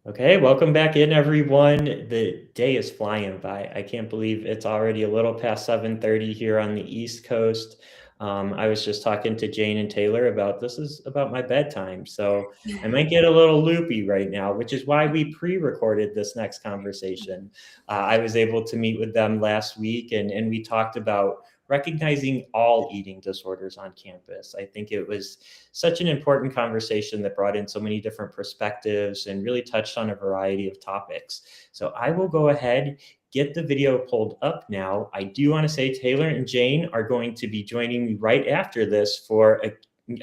Okay, welcome back in, everyone. The day is flying by. I can't believe it's already a little past 7:30 here on the East Coast. I was just talking to Jane and Taylor about this is about my bedtime, so I might get a little loopy right now, which is why we pre-recorded this next conversation. I was able to meet with them last week, and we talked about recognizing all eating disorders on campus. I think it was such an important conversation that brought in so many different perspectives and really touched on a variety of topics. So I will go ahead, get the video pulled up now. I do want to say Taylor and Jane are going to be joining me right after this for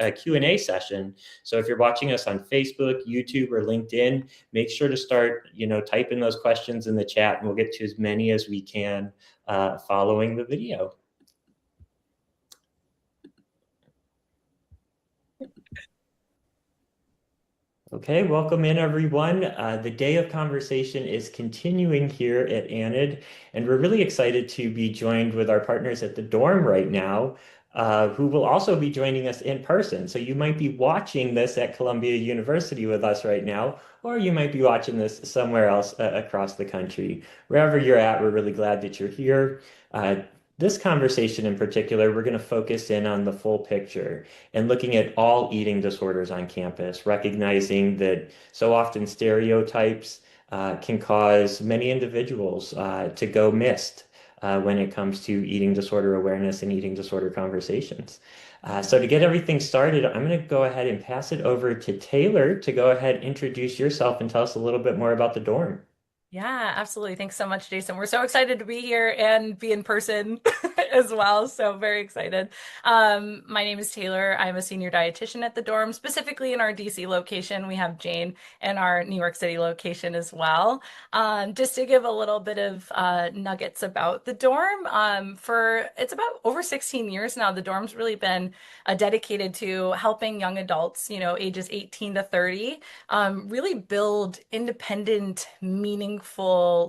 a Q&A session. So if you're watching us on Facebook, YouTube, or LinkedIn, make sure to start, typing those questions in the chat, and we'll get to as many as we can following the video. Okay, welcome in, everyone. The day of conversation is continuing here at ANID, and we're really excited to be joined with our partners at the dorm right now, who will also be joining us in person. So you might be watching this at Columbia University with us right now, or you might be watching this somewhere else across the country. Wherever you're at, we're really glad that you're here. This conversation in particular, we're going to focus in on the full picture and looking at all eating disorders on campus, recognizing that so often stereotypes can cause many individuals to go missed when it comes to eating disorder awareness and eating disorder conversations. So to get everything started, I'm going to go ahead and pass it over to Taylor to go ahead and introduce yourself and tell us a little bit more about the dorm. Yeah, absolutely. Thanks so much, Jason. We're so excited to be here and be in person as well. So very excited. My name is Taylor. I'm a senior dietitian at the dorm, specifically in our DC location. We have Jane in our New York City location as well. Just to give a little bit of nuggets about the dorm, for it's about over 16 years now, the dorm's really been dedicated to helping young adults, ages 18 to 30, really build independent, meaningful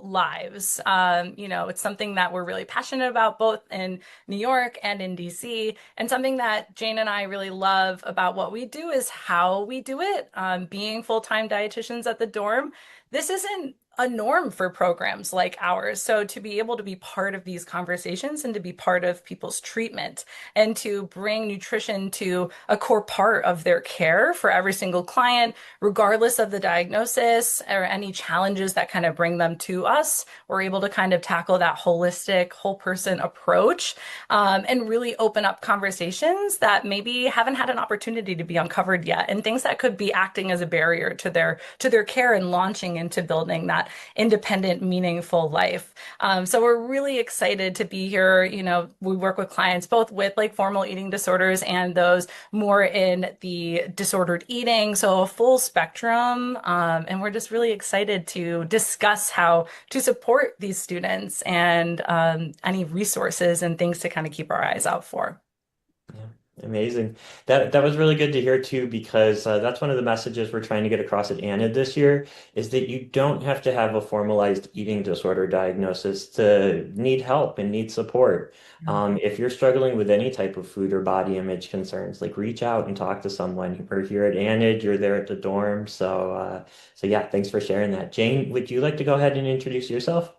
lives. It's something that we're really passionate about both in New York and in DC. And something that Jane and I really love about what we do is how we do it. Being full-time dietitians at the dorm, this isn't a norm for programs like ours. So to be able to be part of these conversations and to be part of people's treatment and to bring nutrition to a core part of their care for every single client, regardless of the diagnosis or any challenges that kind of bring them to us, we're able to kind of tackle that holistic, whole person approach, and really open up conversations that maybe haven't had an opportunity to be uncovered yet, and things that could be acting as a barrier to their care and launching into building that independent, meaningful life. So we're really excited to be here. We work with clients both with like formal eating disorders and those more in the disordered eating, so a full spectrum. And we're just really excited to discuss how to support these students and any resources and things to kind of keep our eyes out for. Yeah, amazing. That was really good to hear too, because that's one of the messages we're trying to get across at ANID this year is that you don't have to have a formalized eating disorder diagnosis to need help and need support. If you're struggling with any type of food or body image concerns, like reach out and talk to someone. We're here at ANID, you're there at the dorm. So yeah, thanks for sharing that. Jane, would you like to go ahead and introduce yourself?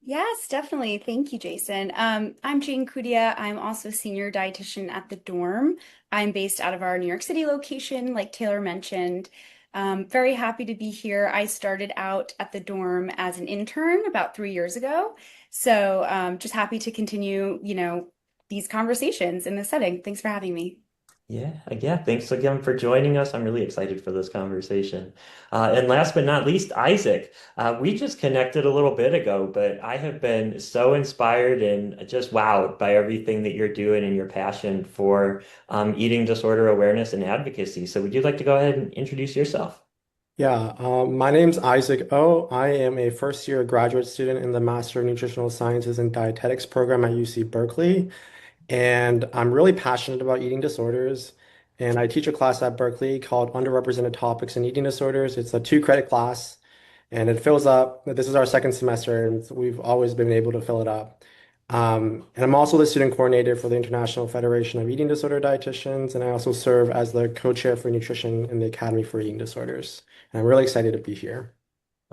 Yes, definitely. Thank you, Jason. I'm Jane Kudia. I'm also a senior dietitian at the dorm. I'm based out of our New York City location, like Taylor mentioned. Very happy to be here. I started out at the dorm as an intern about 3 years ago. So just happy to continue, these conversations in this setting. Thanks for having me. Yeah. Thanks again for joining us. I'm really excited for this conversation. And last but not least, Isaac. We just connected a little bit ago, but I have been so inspired and just wowed by everything that you're doing and your passion for eating disorder awareness and advocacy. So would you like to go ahead and introduce yourself? Yeah, my name's Isaac O. I am a first year graduate student in the Master of Nutritional Sciences and Dietetics program at UC Berkeley. And I'm really passionate about eating disorders. And I teach a class at Berkeley called Underrepresented Topics in Eating Disorders. It's a 2 credit class and it fills up. This is our second semester and we've always been able to fill it up. And I'm also the student coordinator for the International Federation of Eating Disorder Dietitians. And I also serve as the co-chair for nutrition in the Academy for Eating Disorders. And I'm really excited to be here.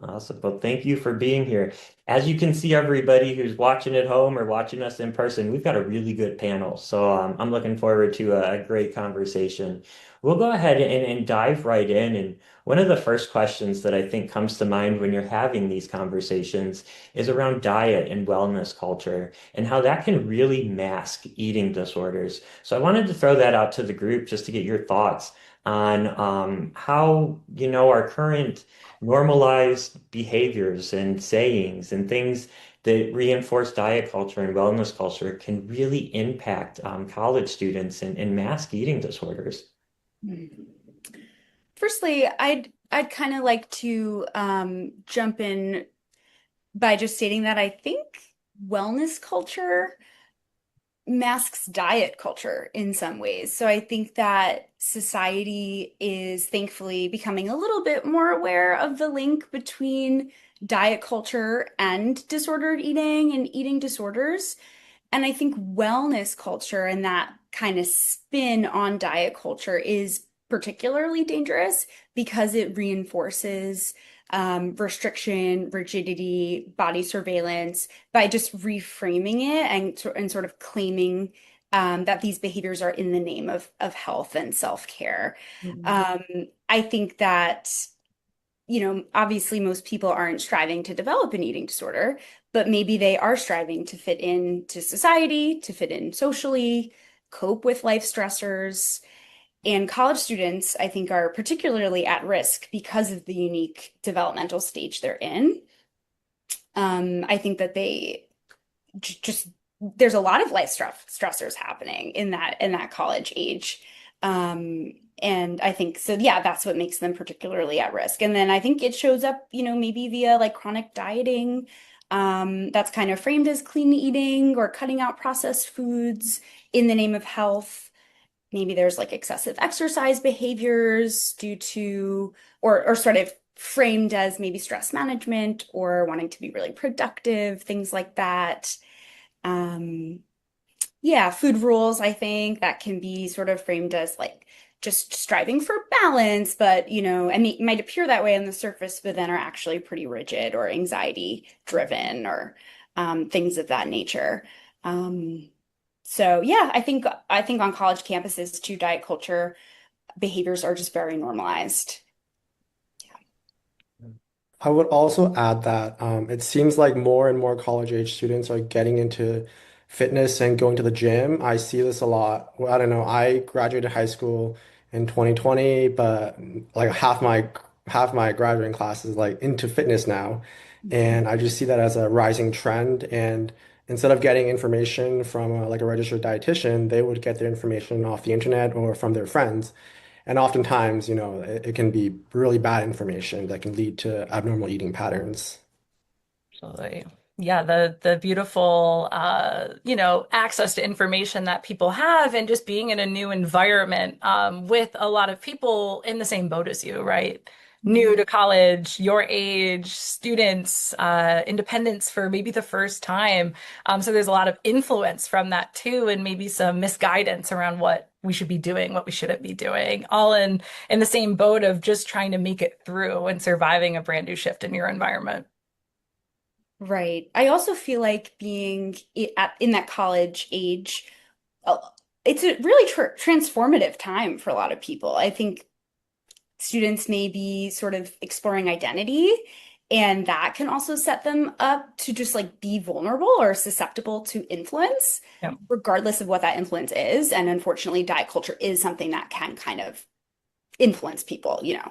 Awesome. Well, thank you for being here. As you can see, everybody who's watching at home or watching us in person, we've got a really good panel. So I'm looking forward to a great conversation. We'll go ahead and dive right in. And one of the first questions that I think comes to mind when you're having these conversations is around diet and wellness culture and how that can really mask eating disorders. So I wanted to throw that out to the group just to get your thoughts on how, our current normalized behaviors and sayings and things that reinforce diet culture and wellness culture can really impact college students and mask eating disorders. Hmm. Firstly, I'd kind of like to jump in by just stating that I think wellness culture masks diet culture in some ways. So I think that society is thankfully becoming a little bit more aware of the link between diet culture and disordered eating and eating disorders. And I think wellness culture and that kind of spin on diet culture is particularly dangerous because it reinforces restriction, rigidity, body surveillance by just reframing it and sort of claiming that these behaviors are in the name of health and self-care. Mhm. Um, I think that obviously most people aren't striving to develop an eating disorder, but maybe they are striving to fit into society, to fit in socially, cope with life stressors. And college students, I think, are particularly at risk because of the unique developmental stage they're in. I think that they just there's a lot of life stressors happening in that college age. And I think so, yeah, that's what makes them particularly at risk. And then I think it shows up, maybe via like chronic dieting, that's kind of framed as clean eating or cutting out processed foods in the name of health. Maybe there's like excessive exercise behaviors due to, or sort of framed as maybe stress management or wanting to be really productive, things like that. Um, yeah, food rules, I think that can be sort of framed as like just striving for balance, but and it might appear that way on the surface, but then are actually pretty rigid or anxiety driven or things of that nature. Um, so yeah, I think on college campuses too, diet culture behaviors are just very normalized. I would also add that it seems like more and more college age students are getting into fitness and going to the gym. I see this a lot. Well, I don't know. I graduated high school in 2020, but like half my graduating class is like into fitness now. Mhm. And I just see that as a rising trend. And instead of getting information from like a registered dietitian, they would get their information off the internet or from their friends. And oftentimes, it can be really bad information that can lead to abnormal eating patterns. Absolutely. Yeah, the beautiful access to information that people have and just being in a new environment with a lot of people in the same boat as you, right? New to college, your age, students, independence for maybe the first time. So there's a lot of influence from that too, and maybe some misguidance around what we should be doing, what we shouldn't be doing, all in the same boat of just trying to make it through and surviving a brand new shift in your environment. Right. I also feel like in that college age, uh, it's a really transformative time for a lot of people. I think students may be sort of exploring identity, and that can also set them up to just like be vulnerable or susceptible to influence, Yeah. regardless of what that influence is. And unfortunately, diet culture is something that can kind of influence people. Yeah,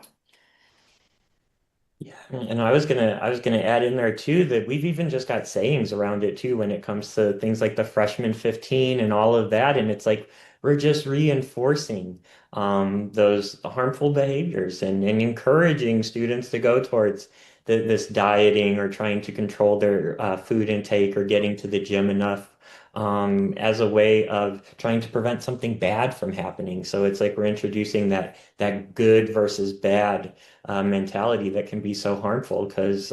and I was gonna add in there too that we've even just got sayings around it too when it comes to things like the freshman 15 and all of that. And it's like we're just reinforcing those harmful behaviors and encouraging students to go towards this dieting or trying to control their food intake or getting to the gym enough as a way of trying to prevent something bad from happening. So it's like we're introducing that good versus bad mentality that can be so harmful because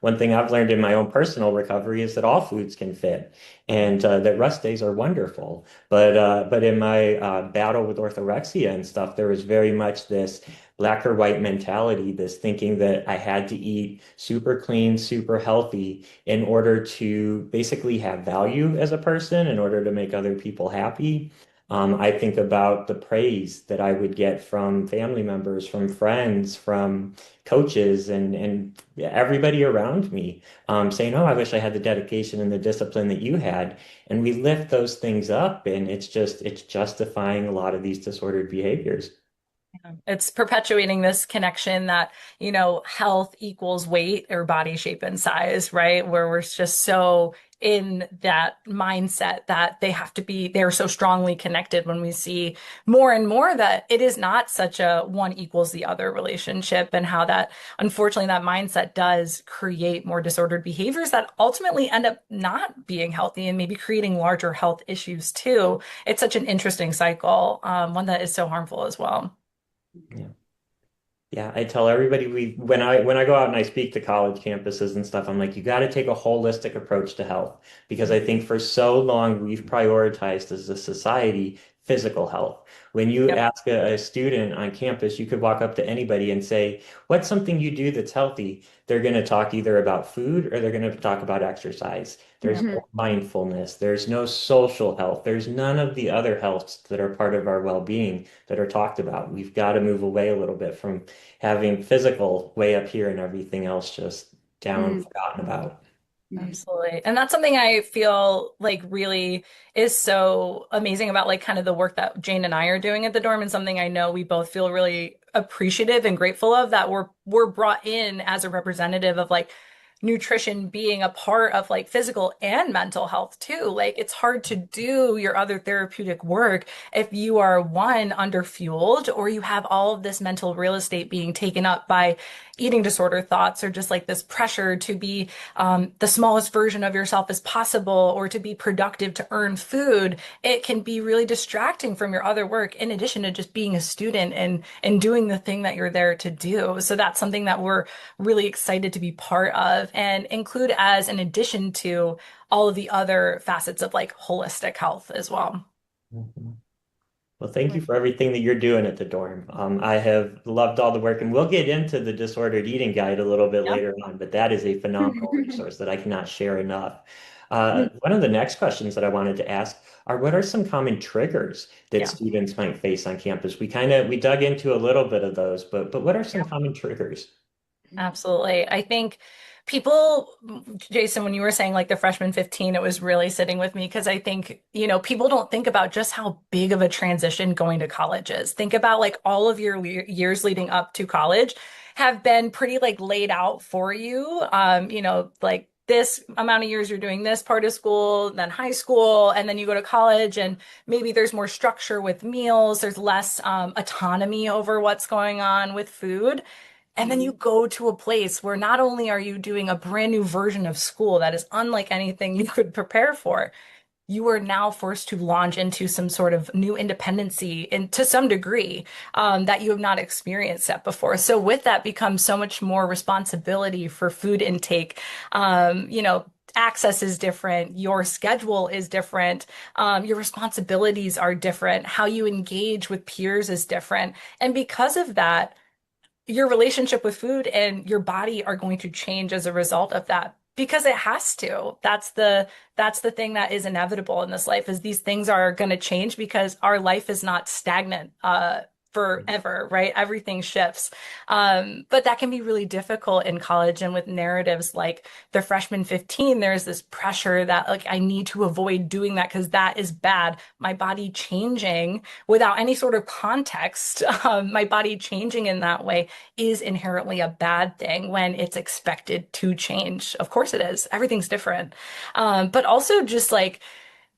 one thing I've learned in my own personal recovery is that all foods can fit and that rest days are wonderful. But in my battle with orthorexia and stuff, there was very much this black or white mentality, this thinking that I had to eat super clean, super healthy in order to basically have value as a person, in order to make other people happy. I think about the praise that I would get from family members, from friends, from coaches, and everybody around me, saying, "Oh, I wish I had the dedication and the discipline that you had." And we lift those things up, and it's justifying a lot of these disordered behaviors. It's perpetuating this connection that, health equals weight or body shape and size, right? Where we're just so in that mindset that they're so strongly connected when we see more and more that it is not such a one equals the other relationship, and how that, unfortunately, that mindset does create more disordered behaviors that ultimately end up not being healthy and maybe creating larger health issues too. It's such an interesting cycle, one that is so harmful as well. Yeah. Yeah, I tell everybody when I go out and I speak to college campuses and stuff, I'm like, you got to take a holistic approach to health, because I think for so long we've prioritized as a society physical health. When you Yep. ask a student on campus, you could walk up to anybody and say, "What's something you do that's healthy?" They're going to talk either about food or they're going to talk about exercise. There's Mhm. no mindfulness, there's no social health, there's none of the other healths that are part of our well-being that are talked about. We've got to move away a little bit from having physical way up here and everything else just down, Mhm. forgotten about. Mhm. Absolutely. And that's something I feel like really is so amazing about like kind of the work that Jane and I are doing at the dorm, and something I know we both feel really appreciative and grateful of, that we're brought in as a representative of like nutrition being a part of like physical and mental health too. Like it's hard to do your other therapeutic work if you are one underfueled, or you have all of this mental real estate being taken up by eating disorder thoughts, or just like this pressure to be the smallest version of yourself as possible, or to be productive to earn food. It can be really distracting from your other work, in addition to just being a student and doing the thing that you're there to do. So that's something that we're really excited to be part of and include as an addition to all of the other facets of like holistic health as well. Mhm. Well, thank you for everything that you're doing at the dorm. I have loved all the work, and we'll get into the disordered eating guide a little bit Yeah. later on, but that is a phenomenal resource that I cannot share enough. One of the next questions that I wanted to ask are, what are some common triggers that Yeah. students might face on campus? We dug into a little bit of those, but what are some common triggers? Absolutely. I think people, Jason, when you were saying like the freshman 15, it was really sitting with me because I think, people don't think about just how big of a transition going to college is. Think about like all of your years leading up to college have been pretty like laid out for you. Like this amount of years you're doing this part of school, then high school, and then you go to college, and maybe there's more structure with meals, there's less autonomy over what's going on with food. And then you go to a place where not only are you doing a brand new version of school that is unlike anything you could prepare for, you are now forced to launch into some sort of new independency and to some degree that you have not experienced that before. So with that becomes so much more responsibility for food intake. Access is different, your schedule is different, your responsibilities are different, how you engage with peers is different. And because of that, your relationship with food and your body are going to change as a result of that, because it has to. That's the thing that is inevitable in this life, is these things are going to change because our life is not stagnant forever, right? Everything shifts. But that can be really difficult in college, and with narratives like the freshman 15, there's this pressure that like I need to avoid doing that because that is bad. My body changing without any sort of context, my body changing in that way is inherently a bad thing when it's expected to change. Of course it is. Everything's different. But also just like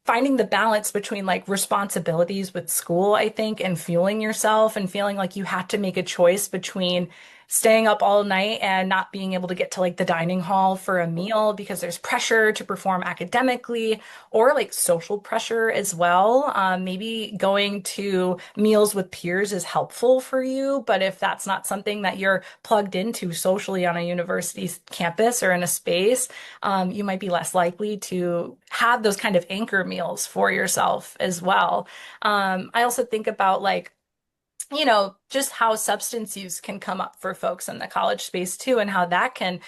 finding the balance between like responsibilities with school, I think, and fueling yourself and feeling like you have to make a choice between staying up all night and not being able to get to like the dining hall for a meal because there's pressure to perform academically, or like social pressure as well. Maybe going to meals with peers is helpful for you, but if that's not something that you're plugged into socially on a university campus or in a space, you might be less likely to have those kind of anchor meals for yourself as well. I also think about like just how substance use can come up for folks in the college space too, and how that can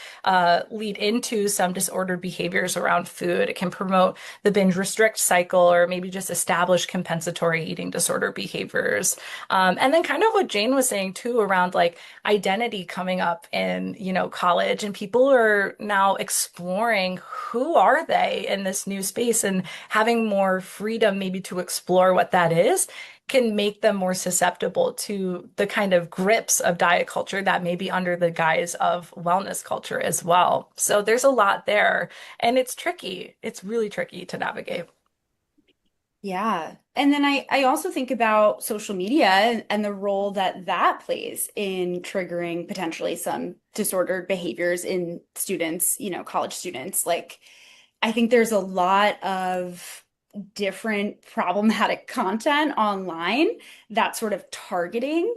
lead into some disordered behaviors around food. It can promote the binge restrict cycle, or maybe just establish compensatory eating disorder behaviors. And then kind of what Jane was saying too around like identity coming up in, college, and people are now exploring who are they in this new space and having more freedom maybe to explore what that is can make them more susceptible to the kind of grips of diet culture that may be under the guise of wellness culture as well. So there's a lot there, and it's tricky. It's really tricky to navigate. Yeah. And then I also think about social media and the role that that plays in triggering potentially some disordered behaviors in students, college students. Like, I think there's a lot of different problematic content online that's sort of targeting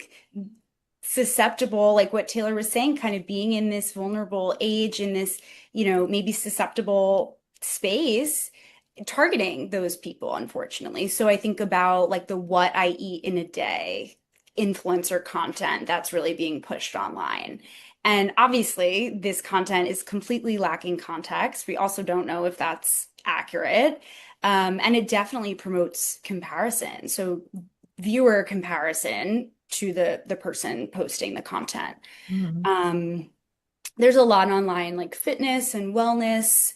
susceptible, like what Taylor was saying, kind of being in this vulnerable age, in this, maybe susceptible space, targeting those people, unfortunately. So I think about like the what I eat in a day influencer content that's really being pushed online. And obviously, this content is completely lacking context. We also don't know if that's accurate. And it definitely promotes comparison. So viewer comparison to the person posting the content. Mhm. There's a lot online, like fitness and wellness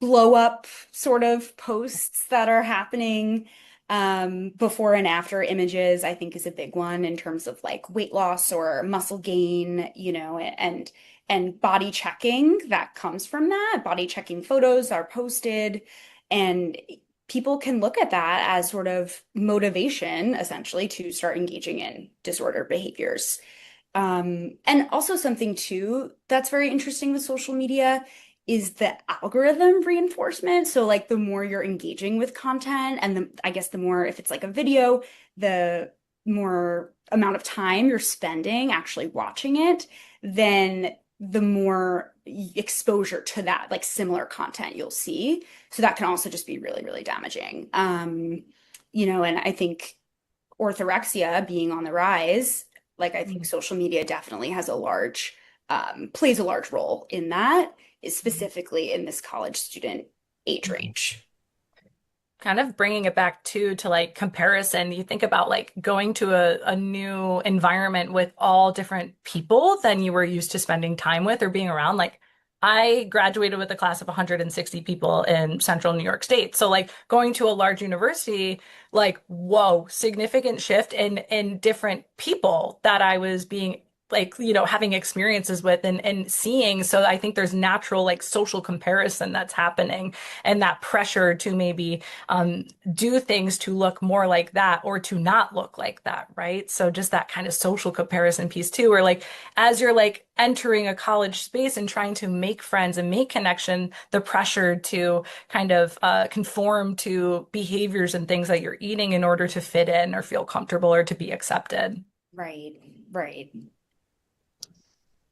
blow up sort of posts that are happening. Before and after images, I think is a big one in terms of like weight loss or muscle gain, and body checking that comes from that. Body checking photos are posted, and people can look at that as sort of motivation, essentially, to start engaging in disordered behaviors. And also something too that's very interesting with social media is the algorithm reinforcement. So like the more you're engaging with content and I guess the more, if it's like a video, the more amount of time you're spending actually watching it, then the more exposure to that like similar content you'll see. So that can also just be really, really damaging. And I think orthorexia being on the rise, like I think social media definitely has a large plays a large role in that, is specifically in this college student age range. Kind of bringing it back to like comparison, you think about like going to a new environment with all different people than you were used to spending time with or being around. Like I graduated with a class of 160 people in central New York State. So like going to a large university, like whoa, significant shift in different people that I was being like, having experiences with and seeing. So I think there's natural like social comparison that's happening, and that pressure to maybe do things to look more like that or to not look like that, right? So just that kind of social comparison piece too, where like as you're like entering a college space and trying to make friends and make connection, the pressure to kind of conform to behaviors and things that you're eating in order to fit in or feel comfortable or to be accepted. Right, right.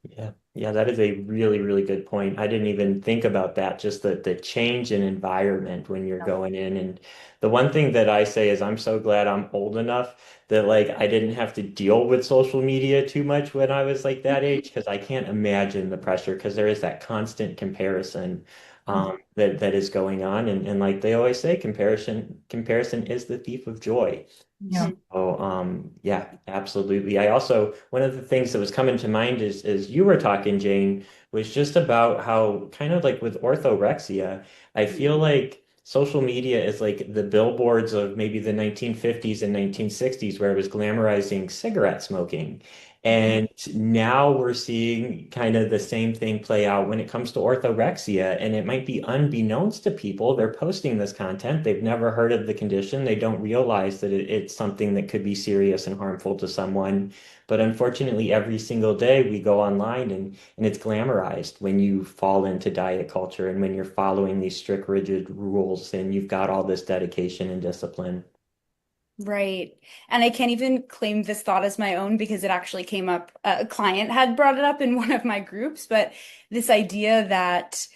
Yeah, yeah, that is a really, really good point. I didn't even think about that, just the change in environment when you're going in. And the one thing that I say is I'm so glad I'm old enough that like I didn't have to deal with social media too much when I was like that age, because I can't imagine the pressure because there is that constant comparison that is going on. And like they always say, comparison is the thief of joy. Yeah. Oh, yeah, absolutely. I also, one of the things that was coming to mind is you were talking, Jane, was just about how kind of like with orthorexia, I feel like social media is like the billboards of maybe the 1950s and 1960s where it was glamorizing cigarette smoking. And now we're seeing kind of the same thing play out when it comes to orthorexia. And it might be unbeknownst to people. They're posting this content. They've never heard of the condition. They don't realize that it's something that could be serious and harmful to someone. But unfortunately, every single day we go online and it's glamorized when you fall into diet culture and when you're following these strict, rigid rules and you've got all this dedication and discipline. Right. And I can't even claim this thought as my own because it actually came up. A client had brought it up in one of my groups, but this idea that,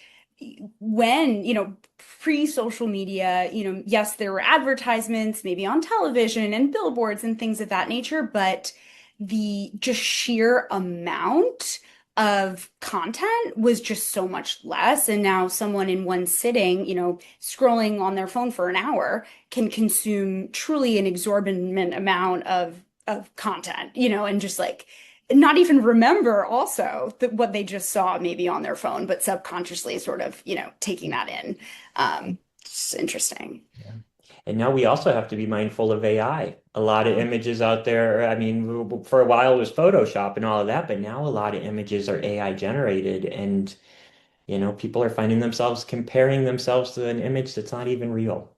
when, pre-social media, yes, there were advertisements, maybe on television and billboards and things of that nature, but the just sheer amount of content was just so much less. And now someone in one sitting, scrolling on their phone for an hour can consume truly an exorbitant amount of content, and just like not even remember also what they just saw maybe on their phone, but subconsciously sort of, taking that in. It's interesting. Yeah. And now we also have to be mindful of AI. A lot of images out there. I mean, for a while it was Photoshop and all of that, but now a lot of images are AI generated, and people are finding themselves comparing themselves to an image that's not even real.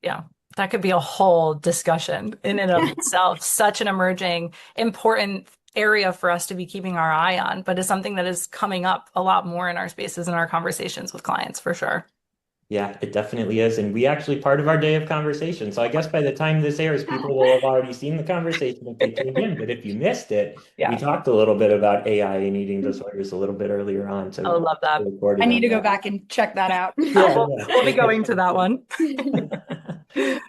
Yeah, that could be a whole discussion in and of itself. Such an emerging, important area for us to be keeping our eye on, but it's something that is coming up a lot more in our spaces and our conversations with clients for sure. Yeah, it definitely is. And we actually part of our day of conversation. So I guess by the time this airs, people will have already seen the conversation if they tuned in. But if you missed it, we Yeah, talked a little bit about AI and eating disorders a little bit earlier on. I So love that. I recorded need on to go that. back and check that out. Yeah, We'll be going to that one. yeah.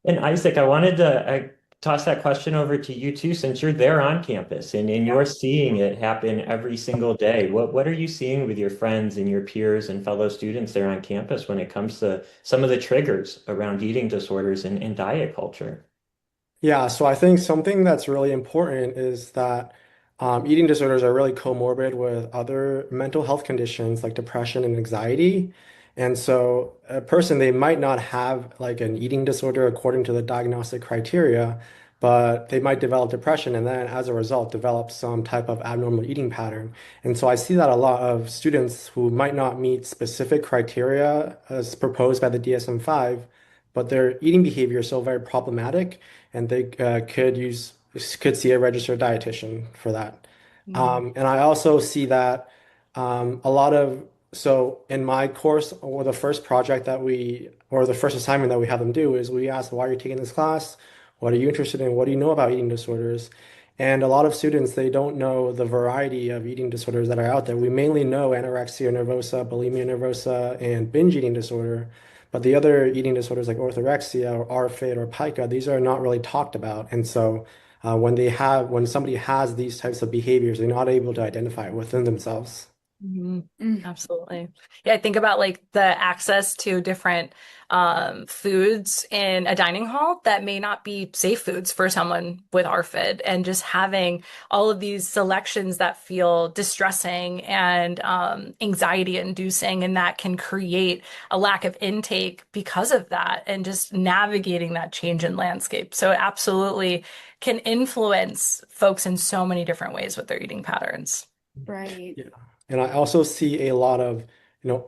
And Isaac, I wanted to toss that question over to you too, since you're there on campus and Yeah. you're seeing it happen every single day. What are you seeing with your friends and your peers and fellow students there on campus when it comes to some of the triggers around eating disorders and diet culture? Yeah, so I think something that's really important is that eating disorders are really comorbid with other mental health conditions like depression and anxiety. And so a person, they might not have like an eating disorder according to the diagnostic criteria, but they might develop depression and then as a result develop some type of abnormal eating pattern. And so I see that a lot of students who might not meet specific criteria as proposed by the DSM-5, but their eating behavior is so very problematic and they could see a registered dietitian for that. Mm. And I also see that a lot of so in my course or the first project that we or the first assignment that we have them do is we ask why are you taking this class? What are you interested in? What do you know about eating disorders? And a lot of students they don't know the variety of eating disorders that are out there. We mainly know anorexia nervosa, bulimia nervosa, and binge eating disorder. But the other eating disorders like orthorexia or RFID or pica, these are not really talked about. And so when somebody has these types of behaviors, they're not able to identify it within themselves. Mhm. Mm. Absolutely. Yeah, I think about like the access to different foods in a dining hall that may not be safe foods for someone with RFID, and just having all of these selections that feel distressing and anxiety inducing, and that can create a lack of intake because of that, and just navigating that change in landscape. So it absolutely can influence folks in so many different ways with their eating patterns. Right. Yeah. And I also see a lot of,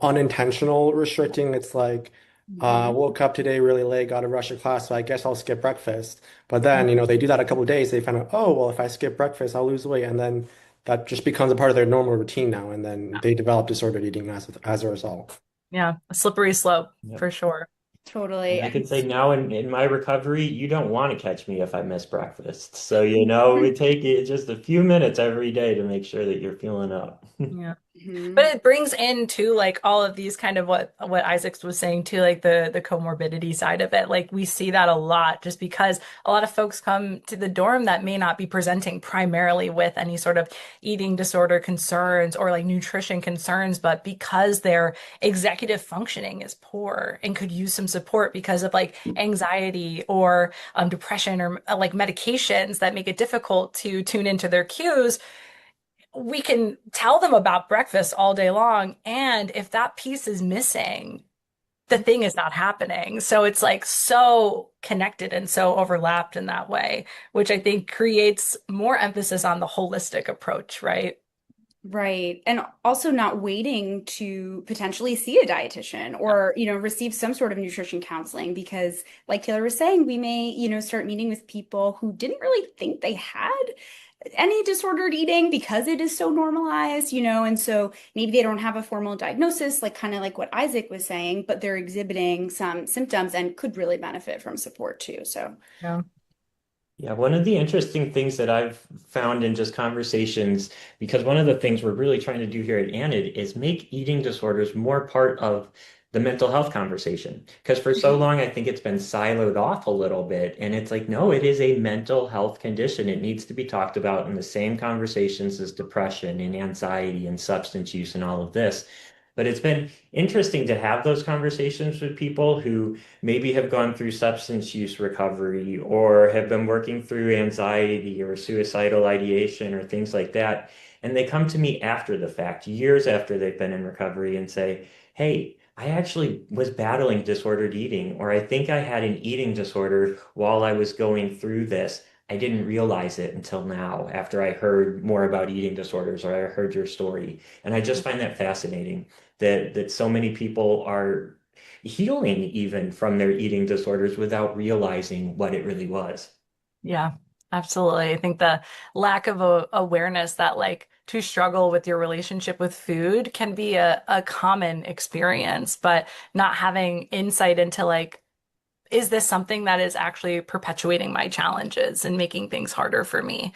unintentional restricting. It's like, Mhm. woke up today really late, got to rush to class, so I guess I'll skip breakfast. But then, they do that a couple of days, they find out, oh, well, if I skip breakfast, I'll lose weight. And then that just becomes a part of their normal routine now. And then they develop disordered eating as a result. Yeah, a slippery slope Yep. for sure. Totally. And I can say now in my recovery, you don't want to catch me if I miss breakfast. So, we take it just a few minutes every day to make sure that you're feeling up. Yeah. But Mhm. it brings into like all of these kind of what Isaac was saying too, like the comorbidity side of it. Like we see that a lot just because a lot of folks come to the dorm that may not be presenting primarily with any sort of eating disorder concerns or like nutrition concerns, but because their executive functioning is poor and could use some support because of like anxiety or depression or like medications that make it difficult to tune into their cues, we can tell them about breakfast all day long. And if that piece is missing, the thing is not happening. So it's like so connected and so overlapped in that way, which I think creates more emphasis on the holistic approach, right? Right. And also not waiting to potentially see a dietitian or, receive some sort of nutrition counseling because, like Taylor was saying, we may, start meeting with people who didn't really think they had any disordered eating because it is so normalized, and so maybe they don't have a formal diagnosis, like kind of like what Isaac was saying, but they're exhibiting some symptoms and could really benefit from support too. So, Yeah. Yeah, one of the interesting things that I've found in just conversations, because one of the things we're really trying to do here at ANID is make eating disorders more part of the mental health conversation. Because for so Mhm. long, I think it's been siloed off a little bit. And it's like, no, it is a mental health condition. It needs to be talked about in the same conversations as depression and anxiety and substance use and all of this. But it's been interesting to have those conversations with people who maybe have gone through substance use recovery or have been working through anxiety or suicidal ideation or things like that. And they come to me after the fact, years after they've been in recovery, and say, hey, I actually was battling disordered eating, or I think I had an eating disorder while I was going through this. I didn't realize it until now, after I heard more about eating disorders or I heard your story. And I just find that fascinating that so many people are healing even from their eating disorders without realizing what it really was. Yeah, absolutely. I think the lack of awareness that like to struggle with your relationship with food can be a common experience, but not having insight into like, is this something that is actually perpetuating my challenges and making things harder for me?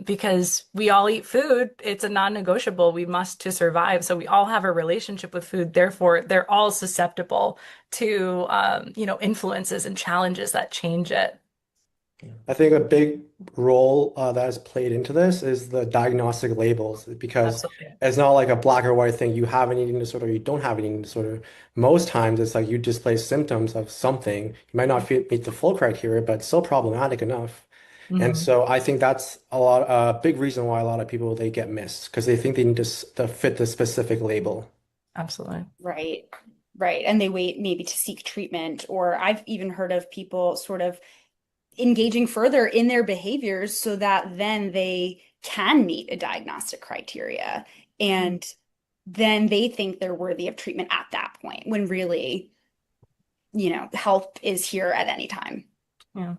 Because we all eat food. It's a non-negotiable. We must to survive. So we all have a relationship with food. Therefore, they're all susceptible to, influences and challenges that change it. I think a big role that has played into this is the diagnostic labels because Absolutely. it's not like a black or white thing. You have an eating disorder, you don't have an eating disorder. Most times it's like you display symptoms of something. You might not meet the full criteria, but it's still problematic enough. And Mhm. so I think that's a big reason why a lot of people they get missed because they think they need to fit the specific label. Absolutely. Right. Right. And they wait maybe to seek treatment, or I've even heard of people sort of engaging further in their behaviors so that then they can meet a diagnostic criteria. And then they think they're worthy of treatment at that point, when really, help is here at any time. Yeah.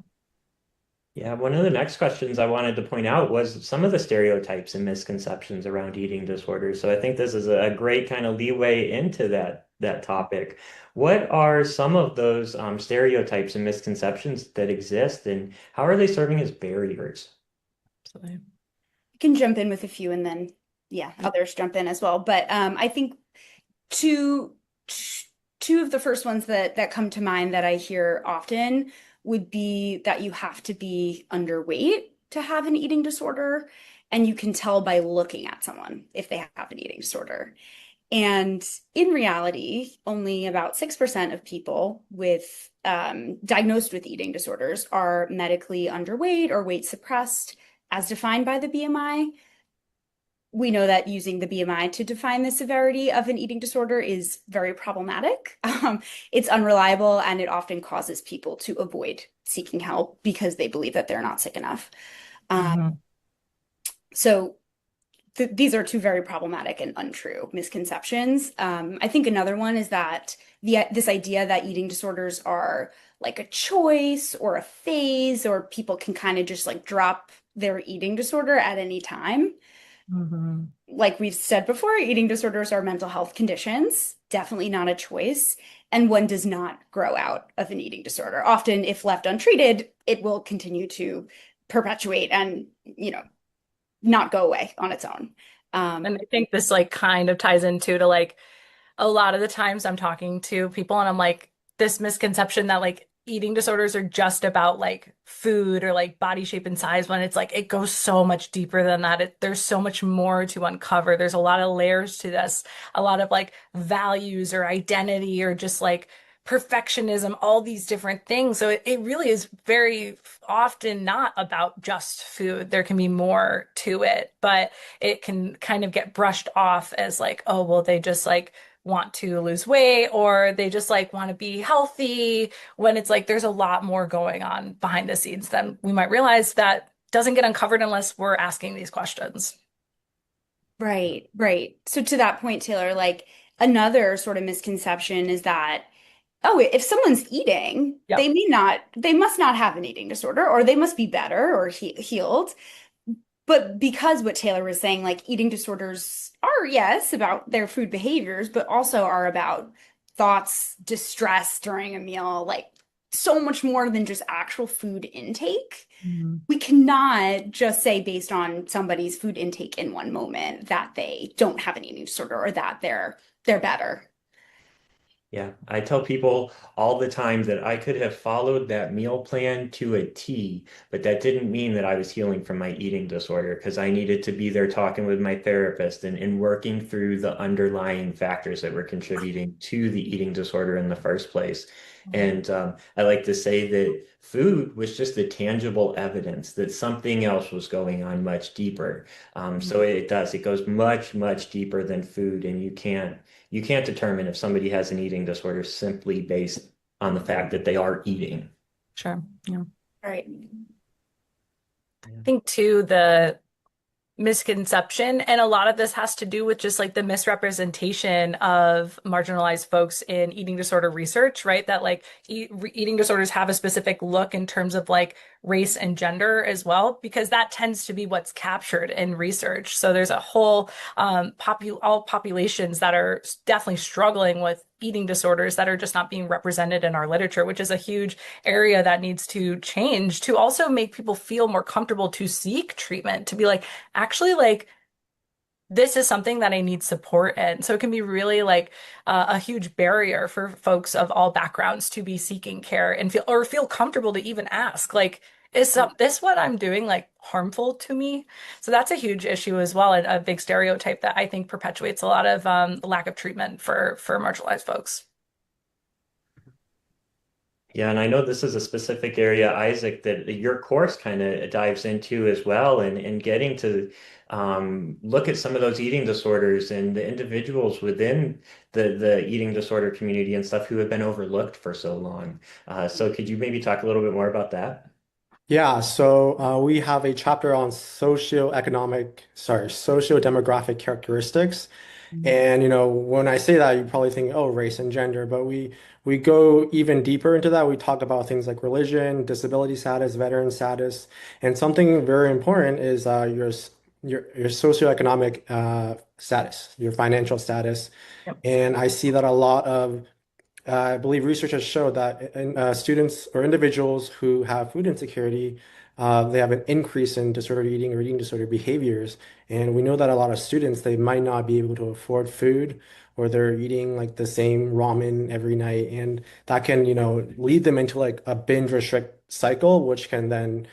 Yeah, one of the next questions I wanted to point out was some of the stereotypes and misconceptions around eating disorders. So I think this is a great kind of leeway into that topic. What are some of those stereotypes and misconceptions that exist, and how are they serving as barriers? Absolutely. I can jump in with a few and then, yeah, others jump in as well. But I think two two of the first ones that come to mind that I hear often would be that you have to be underweight to have an eating disorder, and you can tell by looking at someone if they have an eating disorder. And in reality, only about 6% of people with diagnosed with eating disorders are medically underweight or weight suppressed as defined by the BMI. We know that using the BMI to define the severity of an eating disorder is very problematic. It's unreliable, and it often causes people to avoid seeking help because they believe that they're not sick enough. Um, Hmm. so these are two very problematic and untrue misconceptions. I think another one is that this idea that eating disorders are like a choice or a phase, or people can kind of just like drop their eating disorder at any time. Hmm. Like we've said before, eating disorders are mental health conditions, definitely not a choice, and one does not grow out of an eating disorder. Often, if left untreated, it will continue to perpetuate and, not go away on its own. Um, And I think this like kind of ties into to like a lot of the times I'm talking to people and I'm like, this misconception that like eating disorders are just about like food or like body shape and size when it's like it goes so much deeper than that. There's so much more to uncover. There's a lot of layers to this, a lot of like values or identity or just like perfectionism, all these different things. So it really is very often not about just food. There can be more to it, but it can kind of get brushed off as like, oh, well, they just like want to lose weight or they just like want to be healthy when it's like there's a lot more going on behind the scenes than we might realize that doesn't get uncovered unless we're asking these questions. right, right. So to that point, Taylor, like another sort of misconception is that, oh, if someone's eating, Yep. they must not have an eating disorder, or they must be better or healed. But because what Taylor was saying, like eating disorders are, yes, about their food behaviors, but also are about thoughts, distress during a meal, like so much more than just actual food intake. Mhm. We cannot just say based on somebody's food intake in one moment that they don't have an eating disorder or that they're better. Yeah, I tell people all the time that I could have followed that meal plan to a T, but that didn't mean that I was healing from my eating disorder because I needed to be there talking with my therapist and working through the underlying factors that were contributing to the eating disorder in the first place. And I like to say that food was just the tangible evidence that something else was going on much deeper. So it does, it goes much, much deeper than food, and you can't determine if somebody has an eating disorder simply based on the fact that they are eating. Sure. Yeah. All right. I think too, the misconception, and a lot of this has to do with just like the misrepresentation of marginalized folks in eating disorder research, right? That like eating disorders have a specific look in terms of like race and gender as well, because that tends to be what's captured in research. So there's a whole all populations that are definitely struggling with eating disorders that are just not being represented in our literature, which is a huge area that needs to change to also make people feel more comfortable to seek treatment, to be like, actually, like, this is something that I need support in. So it can be really like a huge barrier for folks of all backgrounds to be seeking care and feel comfortable to even ask, like, this what I'm doing like harmful to me? So that's a huge issue as well, and a big stereotype that I think perpetuates a lot of lack of treatment for marginalized folks. Yeah, and I know this is a specific area, Isaac, that your course kind of dives into as well, and getting to look at some of those eating disorders and the individuals within the eating disorder community and stuff who have been overlooked for so long. So could you maybe talk a little bit more about that? Yeah, so we have a chapter on socio-demographic characteristics. And when I say that, you probably think, oh, race and gender, but we go even deeper into that. We talk about things like religion, disability status, veteran status, and something very important is your socioeconomic status, your financial status. Yep. And I see that a lot of I believe research has showed that students or individuals who have food insecurity, they have an increase in disordered eating or eating disorder behaviors. And we know that a lot of students, they might not be able to afford food or they're eating like the same ramen every night. And that can, lead them into like a binge restrict cycle, which can then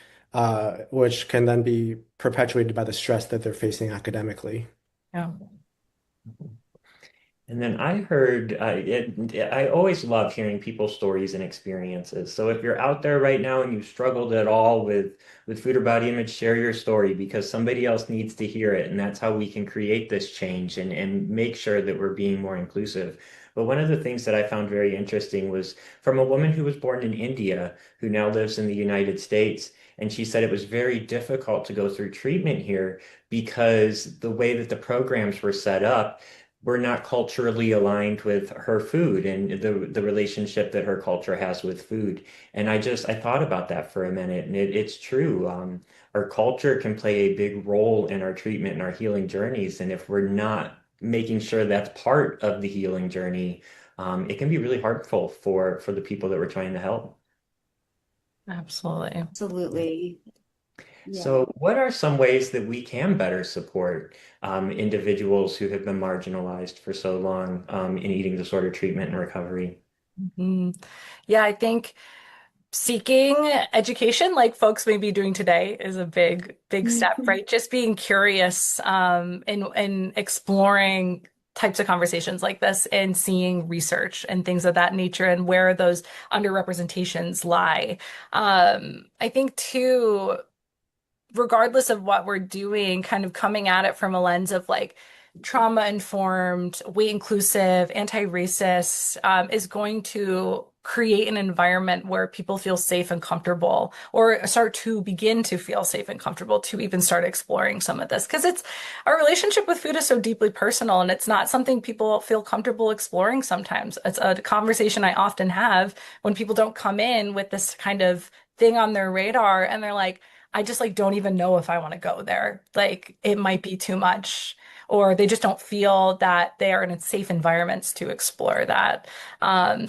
be perpetuated by the stress that they're facing academically. Yeah. And then I heard, I always love hearing people's stories and experiences. So if you're out there right now and you've struggled at all with food or body image, share your story because somebody else needs to hear it. And that's how we can create this change and make sure that we're being more inclusive. But one of the things that I found very interesting was from a woman who was born in India, who now lives in the United States. And she said it was very difficult to go through treatment here because the way that the programs were set up, we're not culturally aligned with her food and the relationship that her culture has with food. And I thought about that for a minute, and it's true. Our culture can play a big role in our treatment and our healing journeys, and if we're not making sure that's part of the healing journey, it can be really harmful for the people that we're trying to help. Absolutely. Absolutely. Yeah. So, what are some ways that we can better support individuals who have been marginalized for so long in eating disorder treatment and recovery? Mhm. Yeah, I think seeking education like folks may be doing today is a big step, Mhm. right? Just being curious and exploring types of conversations like this and seeing research and things of that nature and where those underrepresentations lie. I think too, regardless of what we're doing, kind of coming at it from a lens of like trauma informed, weight inclusive, anti-racist, is going to create an environment where people feel safe and comfortable, or start to begin to feel safe and comfortable to even start exploring some of this. Because it's our relationship with food is so deeply personal, and it's not something people feel comfortable exploring sometimes. It's a conversation I often have when people don't come in with this kind of thing on their radar, and they're like, I just like don't even know if I want to go there. Like it might be too much. or they just don't feel that they are in safe environments to explore that.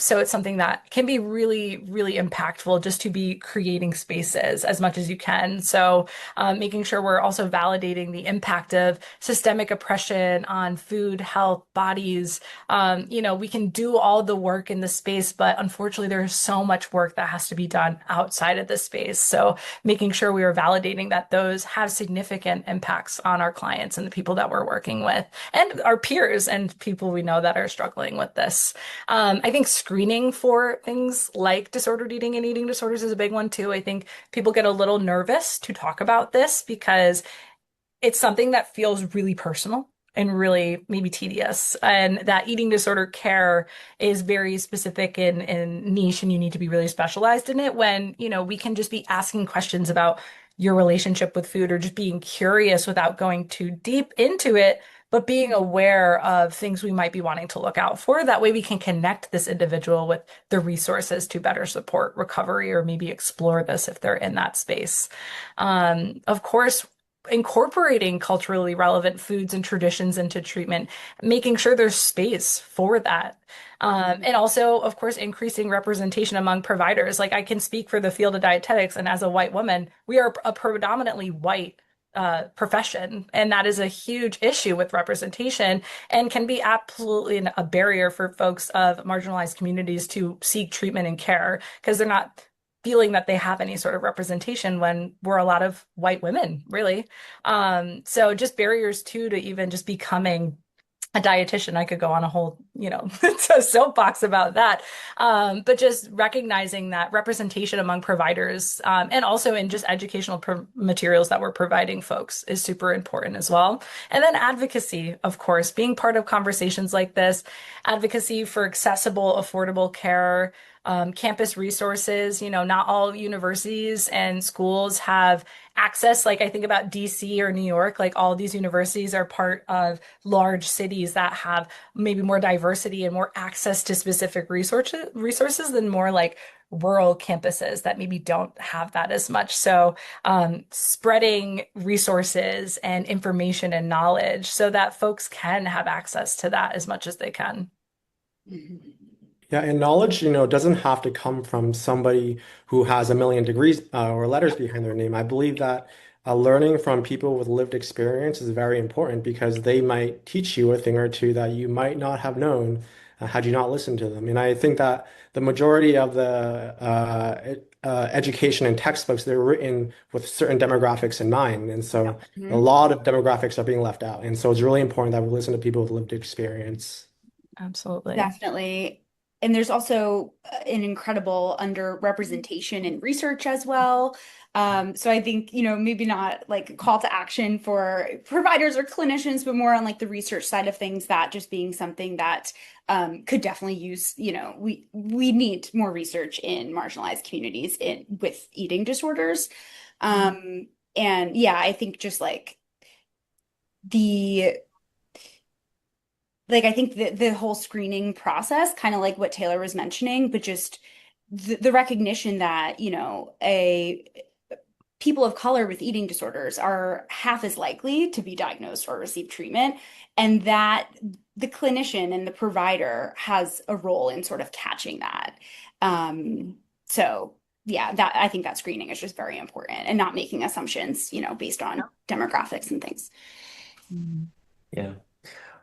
So it's something that can be really, really impactful just to be creating spaces as much as you can. So making sure we're also validating the impact of systemic oppression on food, health, bodies. We can do all the work in the space, but unfortunately, there's so much work that has to be done outside of the space. So making sure we are validating that those have significant impacts on our clients and the people that we're working with, and our peers and people we know that are struggling with this. I think screening for things like disordered eating and eating disorders is a big one too. I think people get a little nervous to talk about this because it's something that feels really personal and really maybe tedious. And that eating disorder care is very specific and niche, and you need to be really specialized in it when, we can just be asking questions about your relationship with food or just being curious without going too deep into it, but being aware of things we might be wanting to look out for. That way we can connect this individual with the resources to better support recovery or maybe explore this if they're in that space. Of course, incorporating culturally relevant foods and traditions into treatment, making sure there's space for that. And also, of course, increasing representation among providers. Like I can speak for the field of dietetics, and as a white woman, we are a predominantly white profession, and that is a huge issue with representation and can be absolutely a barrier for folks of marginalized communities to seek treatment and care because they're not feeling that they have any sort of representation when we're a lot of white women, really. So just barriers too to even just becoming a dietitian. I could go on a whole, soapbox about that. But just recognizing that representation among providers, and also in just educational materials that we're providing folks is super important as well. And then advocacy, of course, being part of conversations like this, advocacy for accessible, affordable care, campus resources. Not all universities and schools have access. Like I think about DC or New York, like all these universities are part of large cities that have maybe more diversity and more access to specific resources than more like rural campuses that maybe don't have that as much. So spreading resources and information and knowledge so that folks can have access to that as much as they can. Yeah, and knowledge, doesn't have to come from somebody who has a million degrees or letters behind their name. I believe that learning from people with lived experience is very important because they might teach you a thing or two that you might not have known had you not listened to them. And I think that the majority of the education and textbooks, they're written with certain demographics in mind. And so a Mhm. lot of demographics are being left out. And so it's really important that we listen to people with lived experience. Absolutely. Definitely. And there's also an incredible underrepresentation in research as well. So I think, maybe not like a call to action for providers or clinicians, but more on like the research side of things, that just being something that could definitely use, we need more research in marginalized communities with eating disorders. And yeah, I think just the I think the whole screening process, kind of like what Taylor was mentioning, but just the recognition that, a people of color with eating disorders are half as likely to be diagnosed or receive treatment, and that the clinician and the provider has a role in sort of catching that. So yeah, that I think that screening is just very important and not making assumptions, based on demographics and things. Yeah.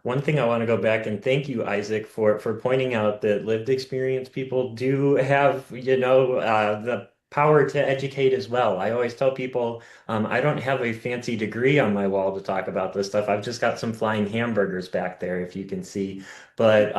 One thing I want to go back and thank you, Isaac, for pointing out that lived experience people do have, the power to educate as well. I always tell people, I don't have a fancy degree on my wall to talk about this stuff. I've just got some flying hamburgers back there, if you can see. But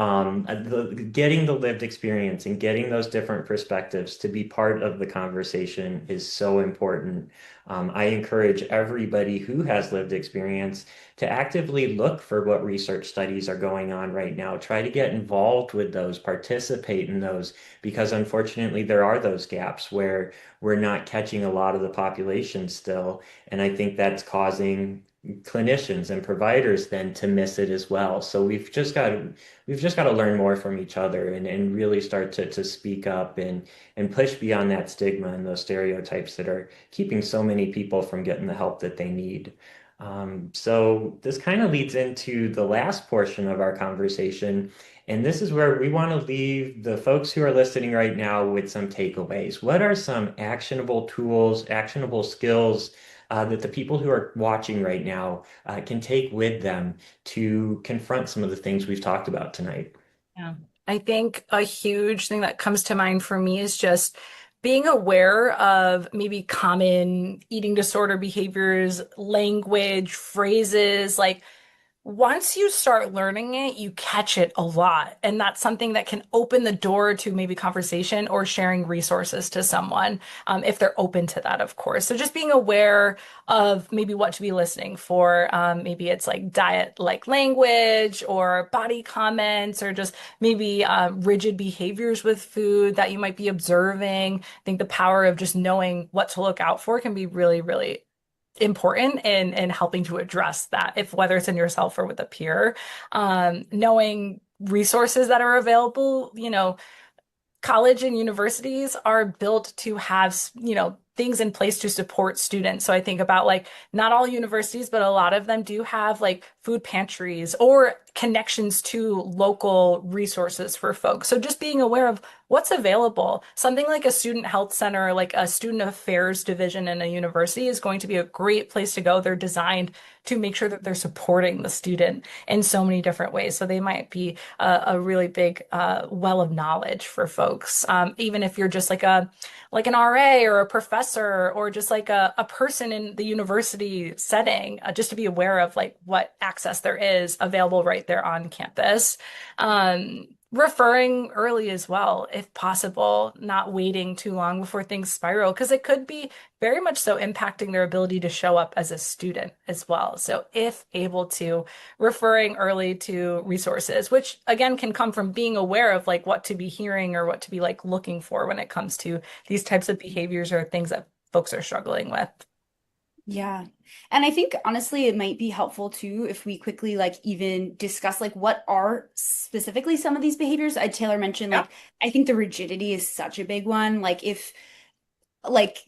getting the lived experience and getting those different perspectives to be part of the conversation is so important. I encourage everybody who has lived experience to actively look for what research studies are going on right now. Try to get involved with those, participate in those, because unfortunately there are those gaps where we're not catching a lot of the population still. And I think that's causing clinicians and providers then to miss it as well. So we've just got to learn more from each other and really start to speak up and push beyond that stigma and those stereotypes that are keeping so many people from getting the help that they need. So this kind of leads into the last portion of our conversation. And this is where we want to leave the folks who are listening right now with some takeaways. What are some actionable tools, actionable skills that the people who are watching right now can take with them to confront some of the things we've talked about tonight? Yeah. I think a huge thing that comes to mind for me is just being aware of maybe common eating disorder behaviors, language, phrases, like once you start learning it, you catch it a lot. And that's something that can open the door to maybe conversation or sharing resources to someone, if they're open to that, of course. So just being aware of maybe what to be listening for. Maybe it's like diet like language or body comments or just maybe rigid behaviors with food that you might be observing. I think the power of just knowing what to look out for can be really, really important in helping to address that, if whether it's in yourself or with a peer. Knowing resources that are available, college and universities are built to have, things in place to support students. So I think about like not all universities, but a lot of them do have like food pantries or connections to local resources for folks. So just being aware of what's available. Something like a student health center, like a student affairs division in a university is going to be a great place to go. They're designed to make sure that they're supporting the student in so many different ways. So they might be a really big well of knowledge for folks. Even if you're just like an RA or a professor or just like a person in the university setting, just to be aware of like what access there is available right there on campus. Referring early as well, if possible, not waiting too long before things spiral, because it could be very much so impacting their ability to show up as a student as well. So if able to, referring early to resources, which again can come from being aware of like what to be hearing or what to be like looking for when it comes to these types of behaviors or things that folks are struggling with. Yeah. And I think honestly, it might be helpful too if we quickly like even discuss like what are specifically some of these behaviors. Taylor mentioned Yeah. like I think the rigidity is such a big one. Like if like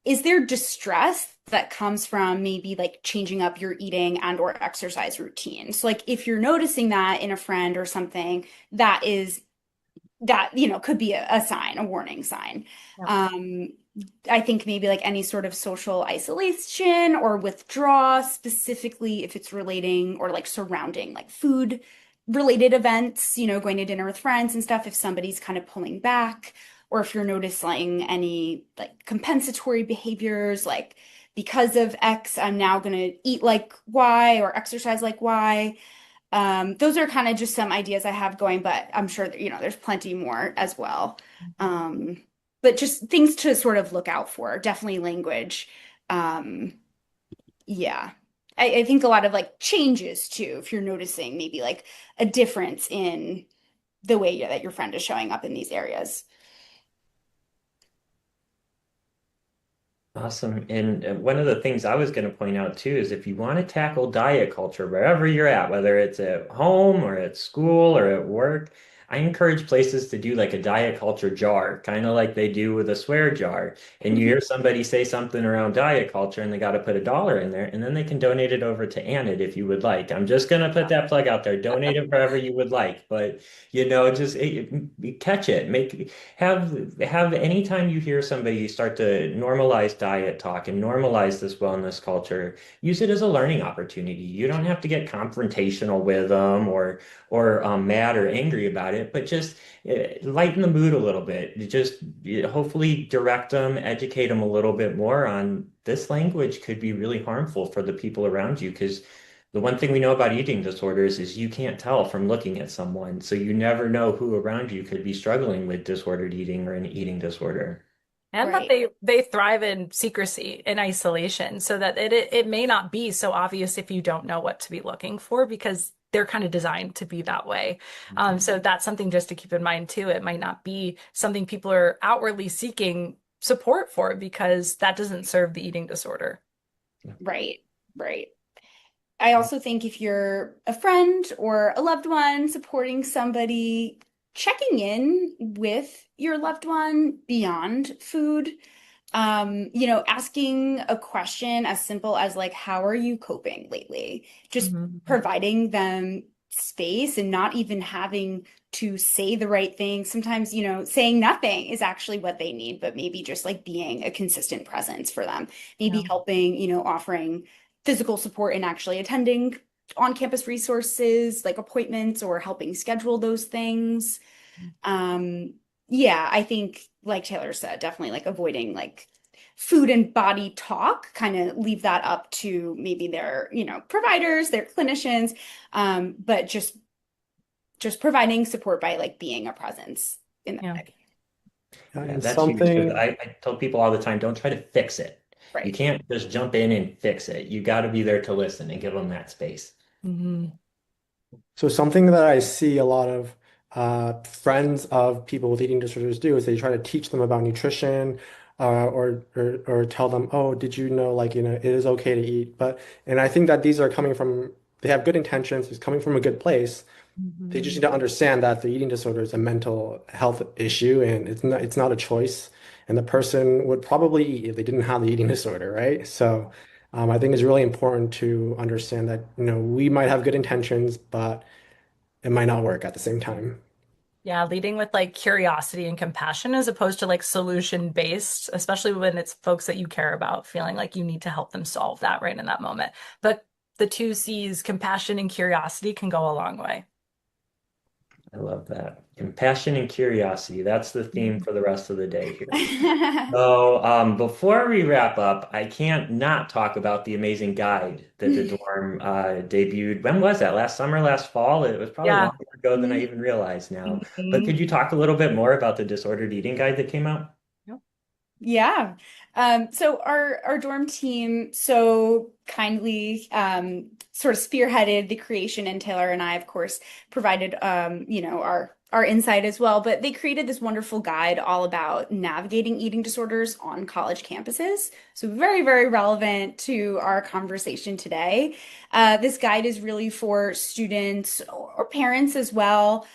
is there distress that comes from maybe like changing up your eating and or exercise routine? So like if you're noticing that in a friend or something, that could be a sign, a warning sign. Yeah. I think maybe like any sort of social isolation or withdraw, specifically if it's relating or like surrounding like food related events, going to dinner with friends and stuff, if somebody's kind of pulling back, or if you're noticing any like compensatory behaviors, like because of X, I'm now going to eat like Y or exercise like Y. Those are kind of just some ideas I have going, but I'm sure that, there's plenty more as well. But just things to sort of look out for, definitely language. Um, yeah. I think a lot of like changes too, if you're noticing maybe like a difference in the way that your friend is showing up in these areas. Awesome. And one of the things I was going to point out too is if you want to tackle diet culture wherever you're at, whether it's at home or at school or at work, I encourage places to do like a diet culture jar, kind of like they do with a swear jar. And you hear somebody say something around diet culture and they got to put $1 in there and then they can donate it over to Anid if you would like. I'm just going to put that plug out there. Donate it wherever you would like, but just catch it, have anytime you hear somebody start to normalize diet talk and normalize this wellness culture, use it as a learning opportunity. You don't have to get confrontational with them or mad or angry about it, but just lighten the mood a little bit. Just hopefully direct them, educate them a little bit more on this language could be really harmful for the people around you because the one thing we know about eating disorders is you can't tell from looking at someone. So you never know who around you could be struggling with disordered eating or an eating disorder. And that Right. they thrive in secrecy, in isolation, so that it may not be so obvious if you don't know what to be looking for because they're kind of designed to be that way. So that's something just to keep in mind too. It might not be something people are outwardly seeking support for because that doesn't serve the eating disorder. Right. Right. I also think if you're a friend or a loved one supporting somebody, checking in with your loved one beyond food, asking a question as simple as like, how are you coping lately? Just Mhm. providing them space and not even having to say the right thing. Sometimes, saying nothing is actually what they need, but maybe just like being a consistent presence for them. Maybe Yeah. helping, offering physical support and actually attending on-campus resources like appointments or helping schedule those things. Yeah, I think like Taylor said, definitely like avoiding like food and body talk, kind of leave that up to maybe their, providers, their clinicians, but just providing support by like being a presence in the Yeah. way. Yeah, And that's huge too. something, I tell people all the time, don't try to fix it. You Right. can't just jump in and fix it. You got to be there to listen and give them that space. Mhm. so something that I see a lot of friends of people with eating disorders do is they try to teach them about nutrition, or tell them, oh, did you know, like, it is okay to eat. And I think that these are coming from, they have good intentions, it's coming from a good place. They just need Mhm. to understand that the eating disorder is a mental health issue and it's not a choice. And the person would probably eat if they didn't have the eating disorder, right? So I think it's really important to understand that, we might have good intentions, but it might not work at the same time. Yeah, leading with like curiosity and compassion as opposed to like solution based, especially when it's folks that you care about, feeling like you need to help them solve that right in that moment. But the two C's, compassion and curiosity, can go a long way. I love that. Compassion and curiosity. That's the theme for the rest of the day here. Yeah. So, before we wrap up, I can't not talk about the amazing guide that the dorm debuted. When was that? Last summer, last fall? It was probably Yeah. longer ago than I even realized now. But Mhm. could you talk a little bit more about the disordered eating guide that came out? Yep. Yeah. So our dorm team so kindly sort of spearheaded the creation, and Taylor and I, of course, provided our insight as well. But they created this wonderful guide all about navigating eating disorders on college campuses. So very, very relevant to our conversation today. This guide is really for students or parents as well.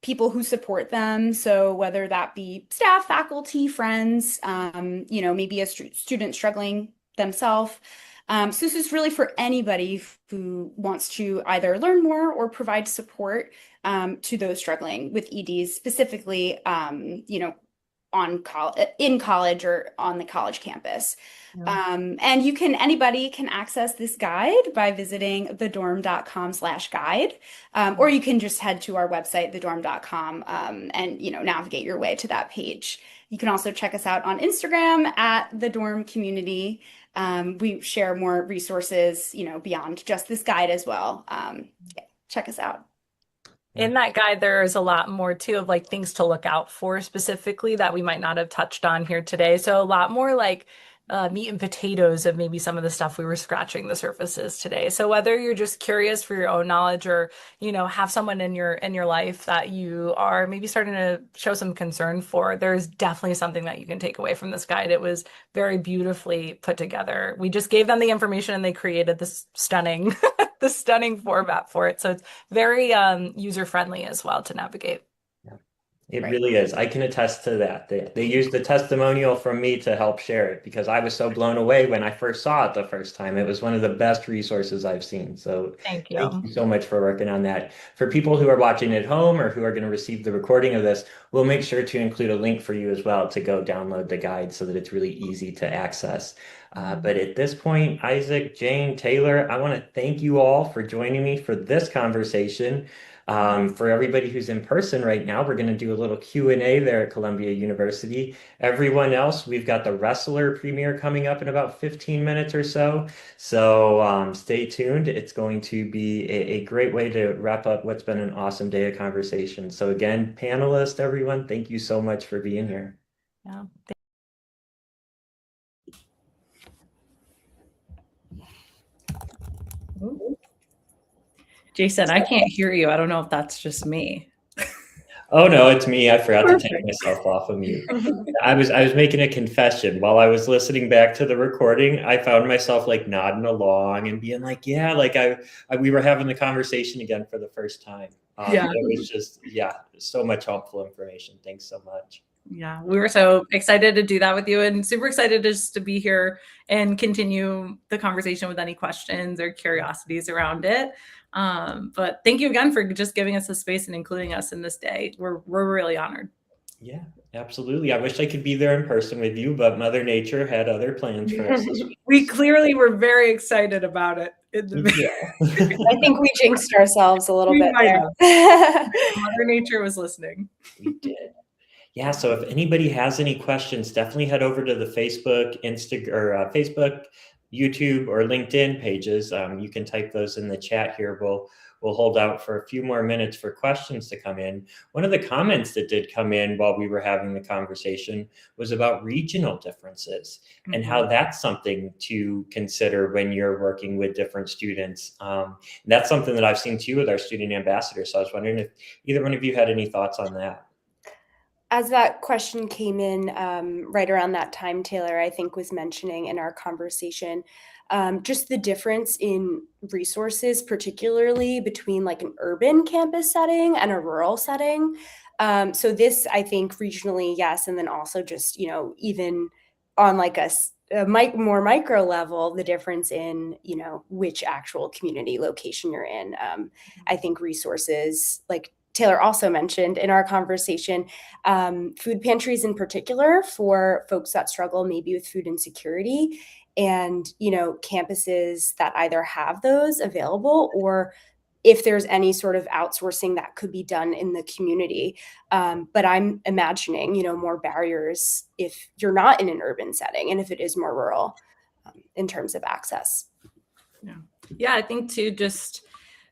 People who support them. So whether that be staff, faculty, friends, maybe a student struggling themselves. So this is really for anybody who wants to either learn more or provide support to those struggling with EDs, specifically, in college or on the college campus. Yeah. And anybody can access this guide by visiting thedorm.com/guide. Or you can just head to our website, thedorm.com, and, navigate your way to that page. You can also check us out on Instagram at the dorm community. We share more resources, beyond just this guide as well. Yeah, check us out. Yeah. In that guide, there's a lot more too of like things to look out for specifically that we might not have touched on here today. So a lot more like meat and potatoes of maybe some of the stuff we were scratching the surfaces today. So whether you're just curious for your own knowledge or, have someone in your life that you are maybe starting to show some concern for, there's definitely something that you can take away from this guide. It was very beautifully put together. We just gave them the information and they created this stunning, this stunning format for it. So it's very user friendly as well to navigate. It Right. really is. I can attest to that. They used the testimonial from me to help share it because I was so blown away when I first saw it the first time. It was one of the best resources I've seen. So Thank thank you. you so much for working on that. For people who are watching at home or who are going to receive the recording of this, we'll make sure to include a link for you as well to go download the guide so that it's really easy to access. But at this point, Isaac, Jane, Taylor, I want to thank you all for joining me for this conversation. For everybody who's in person right now, we're going to do a little Q&A there at Columbia University. Everyone else, we've got the Wrestler premiere coming up in about 15 minutes or so. So stay tuned. It's going to be a great way to wrap up what's been an awesome day of conversation. So again, panelists, everyone, thank you so much for being here. Yeah. Jason, I can't hear you. I don't know if that's just me. Oh no, it's me. I forgot to take Perfect. myself off of mute. I was making a confession while I was listening back to the recording. I found myself like nodding along and being like, yeah, like we were having the conversation again for the first time. Yeah. It was just, yeah, so much helpful information. Thanks so much. Yeah, we were so excited to do that with you and super excited just to be here and continue the conversation with any questions or curiosities around it. But thank you again for just giving us the space and including us in this day. We're really honored. Yeah, absolutely. I wish I could be there in person with you, but Mother Nature had other plans for us this week. We clearly were very excited about it. Yeah. I think we jinxed ourselves a little We bit might there. Mother Nature was listening. We did. Yeah, so if anybody has any questions, definitely head over to the Facebook, Facebook, YouTube, or LinkedIn pages. You can type those in the chat here. We'll hold out for a few more minutes for questions to come in. One of the comments that did come in while we were having the conversation was about regional differences and how that's something to consider when you're working with different students. And that's something that I've seen too with our student ambassadors. So I was wondering if either one of you had any thoughts on that. As that question came in right around that time, Taylor, I think, was mentioning in our conversation, just the difference in resources, particularly between like an urban campus setting and a rural setting. So this, I think, regionally, yes, and then also just, even on like a more micro level, the difference in, which actual community location you're in. I think resources, like Taylor also mentioned in our conversation, food pantries in particular for folks that struggle maybe with food insecurity, and campuses that either have those available or if there's any sort of outsourcing that could be done in the community. But I'm imagining more barriers if you're not in an urban setting and if it is more rural in terms of access. Yeah, I think too,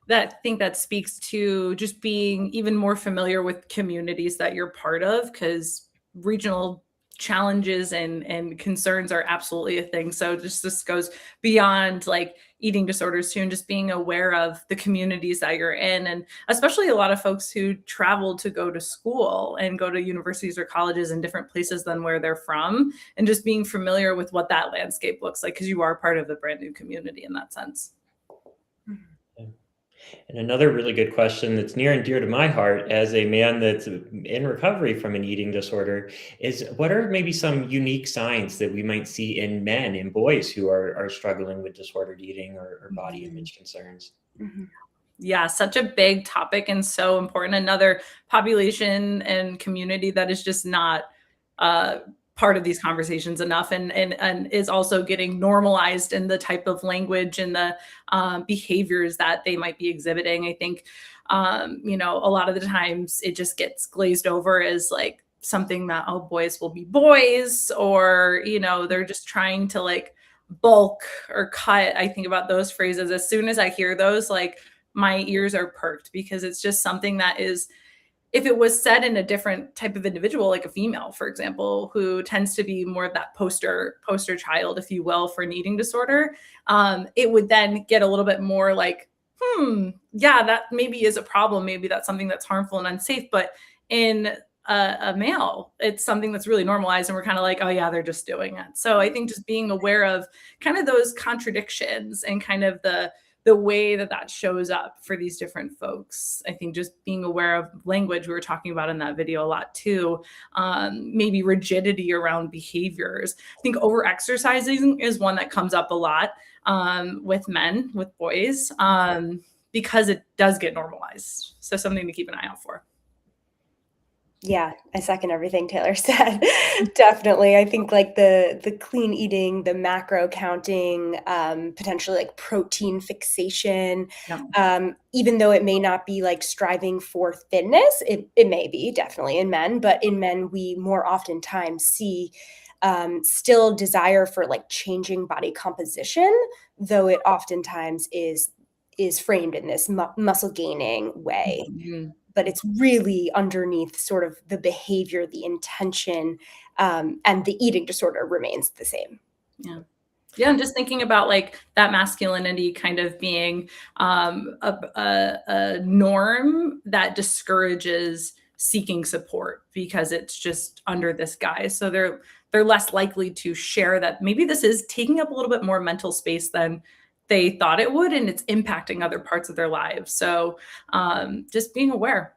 that speaks to just being even more familiar with communities that you're part of, because regional challenges and concerns are absolutely a thing. So this goes beyond like eating disorders too, and just being aware of the communities that you're in, and especially a lot of folks who travel to go to school and go to universities or colleges in different places than where they're from, and just being familiar with what that landscape looks like, because you are part of a brand new community in that sense. And another really good question that's near and dear to my heart as a man that's in recovery from an eating disorder is, what are maybe some unique signs that we might see in men and boys who are struggling with disordered eating or body image concerns? Yeah, such a big topic and so important. Another population and community that is just not part of these conversations enough, and is also getting normalized in the type of language and the behaviors that they might be exhibiting. I think, a lot of the times it just gets glazed over as like something that, oh, boys will be boys, or, they're just trying to like bulk or cut. I think about those phrases. As soon as I hear those, like my ears are perked, because it's just something that is, if it was said in a different type of individual, like a female, for example, who tends to be more of that poster child, if you will, for an eating disorder, it would then get a little bit more like, yeah, that maybe is a problem. Maybe that's something that's harmful and unsafe. But in a male, it's something that's really normalized, and we're kind of like, oh yeah, they're just doing it. So I think just being aware of kind of those contradictions and kind of the way that shows up for these different folks. I think just being aware of language, we were talking about in that video a lot too, maybe rigidity around behaviors. I think over-exercising is one that comes up a lot with men, with boys, because it does get normalized. So something to keep an eye out for. Yeah, I second everything Taylor said. Definitely. I think like the clean eating, the macro counting, potentially like protein fixation, even though it may not be like striving for thinness, it may be definitely in men, but in men, we more oftentimes see still desire for like changing body composition, though it oftentimes is framed in this muscle gaining way. But it's really underneath sort of the behavior, the intention, and the eating disorder remains the same. Yeah, and just thinking about like that masculinity kind of being a norm that discourages seeking support, because it's just under this guise. So they're less likely to share that maybe this is taking up a little bit more mental space than they thought it would, and it's impacting other parts of their lives. So just being aware.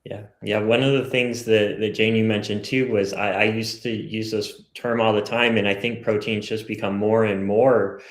Yeah. One of the things that Jane, you mentioned too, was I used to use this term all the time, and I think protein's just become more and more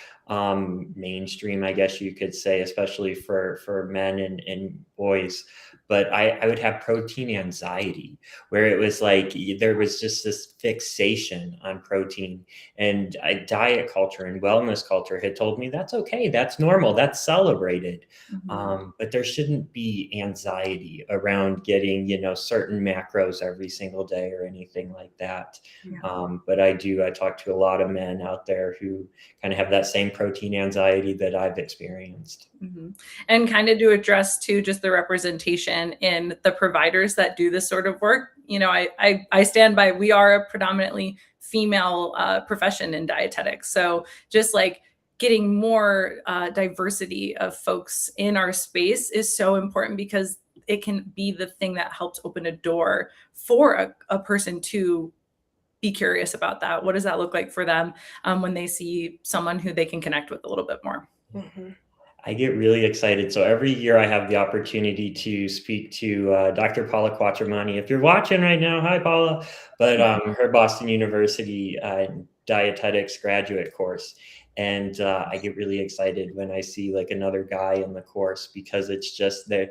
mainstream, I guess you could say, especially for men and boys. But I would have protein anxiety, where it was like there was just this fixation on protein, and diet culture and wellness culture had told me that's okay, that's normal, that's celebrated. But there shouldn't be anxiety around getting, certain macros every single day or anything like that. But I talk to a lot of men out there who kind of have that same protein anxiety that I've experienced. And kind of to address too, just the representation in the providers that do this sort of work. I stand by, we are a predominantly female profession in dietetics. So just like getting more diversity of folks in our space is so important, because it can be the thing that helps open a door for a person to be curious about that. What does that look like for them when they see someone who they can connect with a little bit more? I get really excited. So every year I have the opportunity to speak to Dr. Paula Quattromani. If you're watching right now, hi Paula. But her Boston University dietetics graduate course. And I get really excited when I see like another guy in the course, because it's just there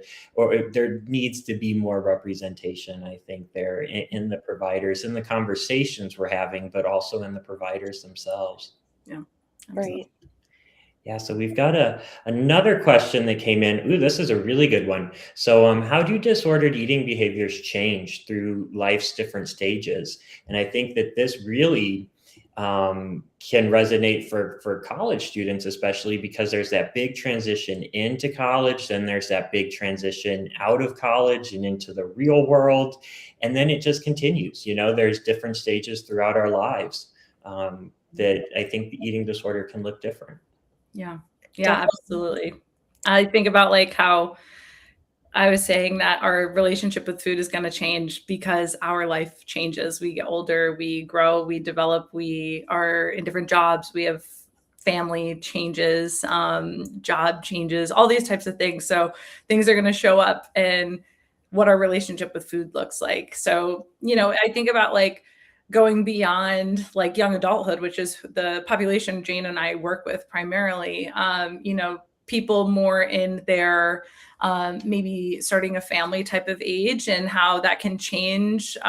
needs to be more representation, I think, there in the providers, in the conversations we're having, but also in the providers themselves. Yeah, absolutely. Right. Yeah, so we've got another question that came in. Ooh, this is a really good one. So how do disordered eating behaviors change through life's different stages? And I think that this really can resonate for college students, especially because there's that big transition into college, then there's that big transition out of college and into the real world. And then it just continues, there's different stages throughout our lives that I think the eating disorder can look different. Yeah, absolutely. I think about like how I was saying that our relationship with food is going to change because our life changes. We get older, we grow, we develop, we are in different jobs, we have family changes, job changes, all these types of things. So things are going to show up in what our relationship with food looks like. So, I think about like going beyond like young adulthood, which is the population Jane and I work with primarily, people more in their maybe starting a family type of age, and how that can change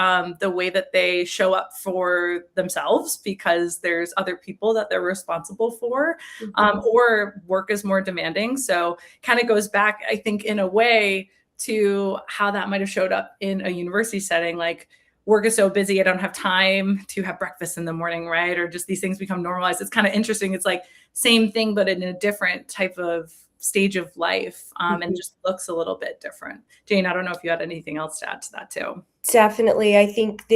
the way that they show up for themselves, because there's other people that they're responsible for, or work is more demanding. So kind of goes back, I think, in a way to how that might have showed up in a university setting. Like, work is so busy, I don't have time to have breakfast in the morning, right? Or just these things become normalized. It's kind of interesting. It's like same thing, but in a different type of stage of life, and just looks a little bit different. Jane, I don't know if you had anything else to add to that too. Definitely. I think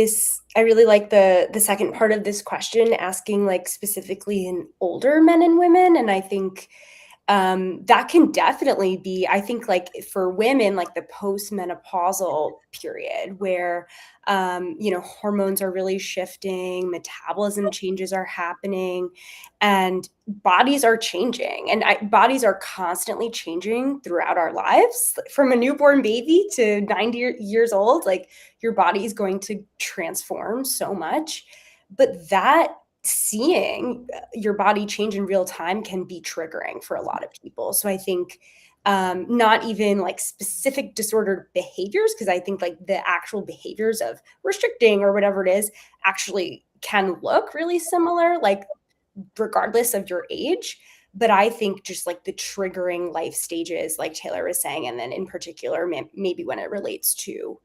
I really like the second part of this question, asking like specifically in older men and women. And I think that can definitely be, I think, like for women, like the postmenopausal period where, hormones are really shifting, metabolism changes are happening, and bodies are changing. And bodies are constantly changing throughout our lives, from a newborn baby to 90 years old. Like, your body is going to transform so much. But that seeing your body change in real time can be triggering for a lot of people. So I think not even like specific disordered behaviors, because I think like the actual behaviors of restricting or whatever it is actually can look really similar, like regardless of your age. But I think just like the triggering life stages, like Taylor was saying, and then in particular, maybe when it relates to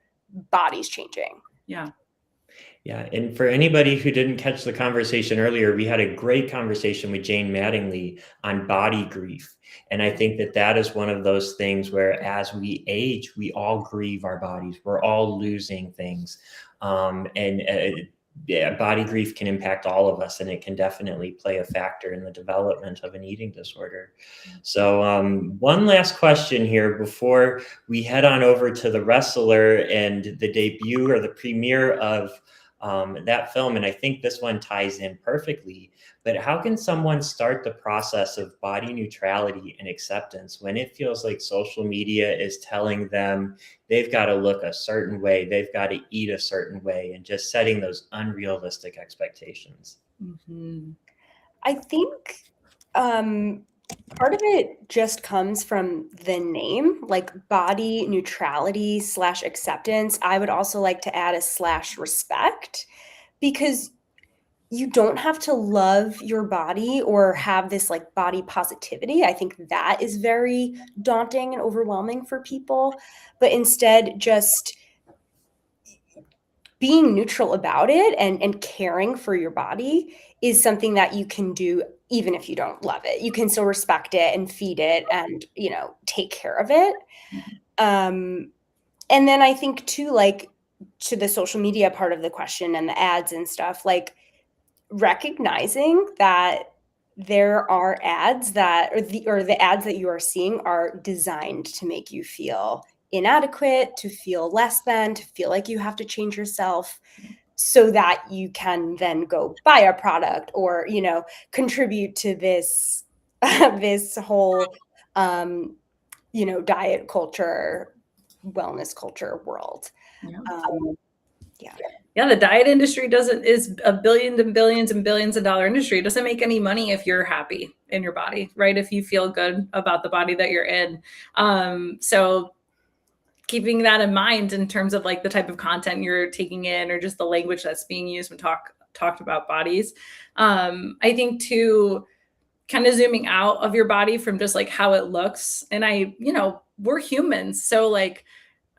bodies changing. Yeah. Yeah, and for anybody who didn't catch the conversation earlier, we had a great conversation with Jane Mattingly on body grief. And I think that is one of those things where as we age, we all grieve our bodies. We're all losing things. Body grief can impact all of us, and it can definitely play a factor in the development of an eating disorder. So one last question here before we head on over to the wrestler and the debut or the premiere of that film. And I think this one ties in perfectly. But how can someone start the process of body neutrality and acceptance when it feels like social media is telling them they've got to look a certain way, they've got to eat a certain way, and just setting those unrealistic expectations? Mhm. I think part of it just comes from the name, like body neutrality / acceptance. I would also like to add a / respect, because you don't have to love your body or have this like body positivity. I think that is very daunting and overwhelming for people, but instead just being neutral about it and caring for your body is something that you can do even if you don't love it. You can still respect it and feed it and, you know, take care of it. And then I think too, like, to the social media part of the question and the ads and stuff, like recognizing that there are ads that or the ads that you are seeing are designed to make you feel inadequate, to feel less than, to feel like you have to change yourself so that you can then go buy a product or, you know, contribute to this this whole you know, diet culture, wellness culture world. Yeah. Yeah. Yeah, the diet industry is a billions and billions and billions of dollar industry. It doesn't make any money if you're happy in your body, right? If you feel good about the body that you're in. So keeping that in mind in terms of like the type of content you're taking in or just the language that's being used when talked about bodies. I think too, kind of zooming out of your body from just like how it looks. And we're humans. So like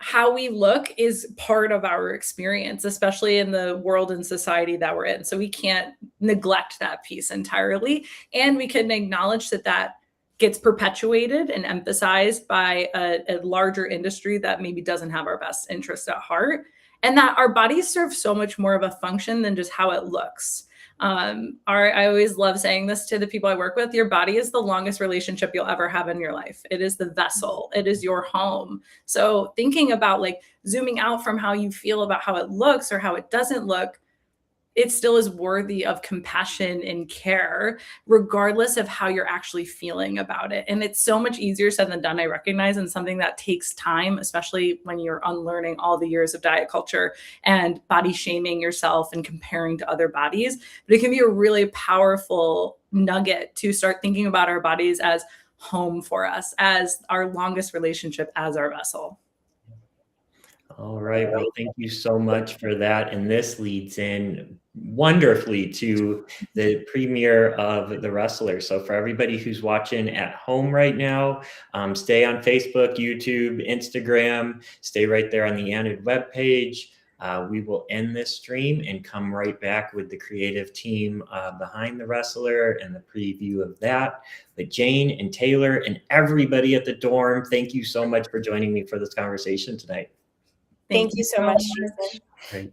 how we look is part of our experience, especially in the world and society that we're in. So we can't neglect that piece entirely. And we can acknowledge that gets perpetuated and emphasized by a larger industry that maybe doesn't have our best interest at heart. And that our bodies serve so much more of a function than just how it looks. I always love saying this to the people I work with. Your body is the longest relationship you'll ever have in your life. It is the vessel. It is your home. So thinking about like zooming out from how you feel about how it looks or how it doesn't look, it still is worthy of compassion and care, regardless of how you're actually feeling about it. And it's so much easier said than done, I recognize, and something that takes time, especially when you're unlearning all the years of diet culture and body shaming yourself and comparing to other bodies. But it can be a really powerful nugget to start thinking about our bodies as home for us, as our longest relationship, as our vessel. All right. Well, thank you so much for that. And this leads in wonderfully to the premiere of The Wrestler. So for everybody who's watching at home right now, stay on Facebook, YouTube, Instagram, stay right there on the Anid webpage. We will end this stream and come right back with the creative team behind The Wrestler and the preview of that. But Jane and Taylor and everybody at the dorm, thank you so much for joining me for this conversation tonight. Thank you so much, Jason. Great.